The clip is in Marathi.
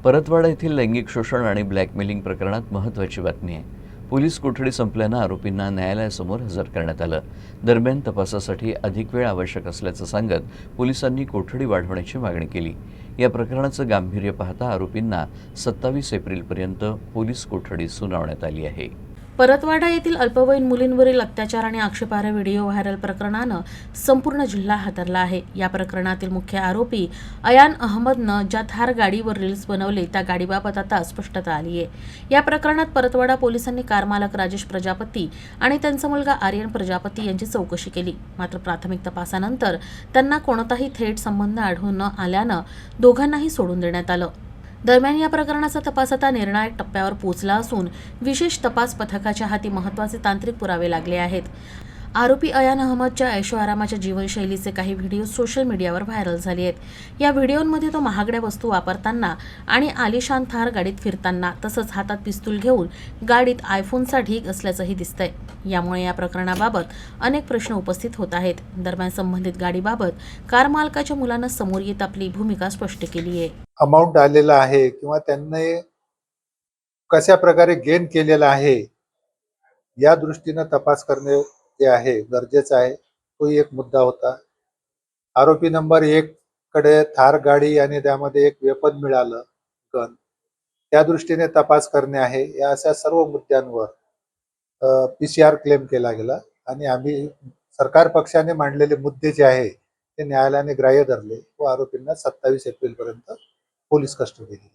परतवाडा येथील लैंगिक शोषण आणि ब्लॅकमेलिंग प्रकरणात महत्त्वाची बातमी आहे. पोलीस कोठडी संपल्यानं आरोपींना न्यायालयासमोर हजर करण्यात आलं. दरम्यान तपासासाठी अधिक वेळ आवश्यक असल्याचं सांगत पोलिसांनी कोठडी वाढवण्याची मागणी केली. या प्रकरणाचं गांभीर्य पाहता आरोपींना 27 एप्रिलपर्यंत पोलीस कोठडी सुनावण्यात आली आहे. परतवाडा येथील अल्पवयीन मुलींवरील अत्याचार आणि आक्षेपार्ह व्हिडिओ व्हायरल प्रकरणानं संपूर्ण जिल्हा हादरला आहे. या प्रकरणातील मुख्य आरोपी अयान अहमदनं ज्या थार गाडीवर रील्स बनवले त्या गाडीबाबत आता स्पष्टता आली आहे. या प्रकरणात परतवाडा पोलिसांनी कार मालक राजेश प्रजापती आणि त्यांचा मुलगा आर्यन प्रजापती यांची चौकशी केली. मात्र प्राथमिक तपासानंतर त्यांना कोणताही थेट संबंध आढळून न आल्यानं दोघांनाही सोडून देण्यात आलं. दरम्यान या प्रकरणाचा तपास आता निर्णायक टप्प्यावर पोहोचला असून विशेष तपास पथकाच्या हाती महत्त्वाचे तांत्रिक पुरावे लागले आहेत. आरोपी अयान अहमदच्या ऐशोआरामाच्या जीवनशैलीचे काही व्हिडिओ सोशल मीडियावर व्हायरल झाले आहेत. या व्हिडिओमध्ये तो महागड्या वस्तू वापरताना आणि आलिशान थार गाडीत फिरताना तसंच हातात पिस्तूल घेऊन गाडीत आयफोनचा ढीग असल्याचंही दिसतंय. यामुळे या प्रकरणाबाबत अनेक प्रश्न उपस्थित होत आहेत. दरम्यान संबंधित गाडीबाबत कार मालकाच्या मुलानं समोर येत आपली भूमिका स्पष्ट केली आहे. अमाऊंट आलेला आहे किंवा त्यांनी कशा प्रकारे गेन केलेला आहे या दृष्टीने तपास करणे जे आहे गरजेचं आहे. तो एक मुद्दा होता. आरोपी नंबर 1 कडे थार गाडी आणि त्यामध्ये एक वेपन मिळालं, गन, त्या दृष्टीने तपास करणे आहे. या अशा सर्व मुद्द्यांवर PCR क्लेम केला गेला आणि आम्ही सरकार पक्षाने मांडलेले मुद्दे जे आहे ते न्यायालयाने ग्राह्य धरले व आरोपींना 27 एप्रिलपर्यंत पोलीस कस्टडी दिली.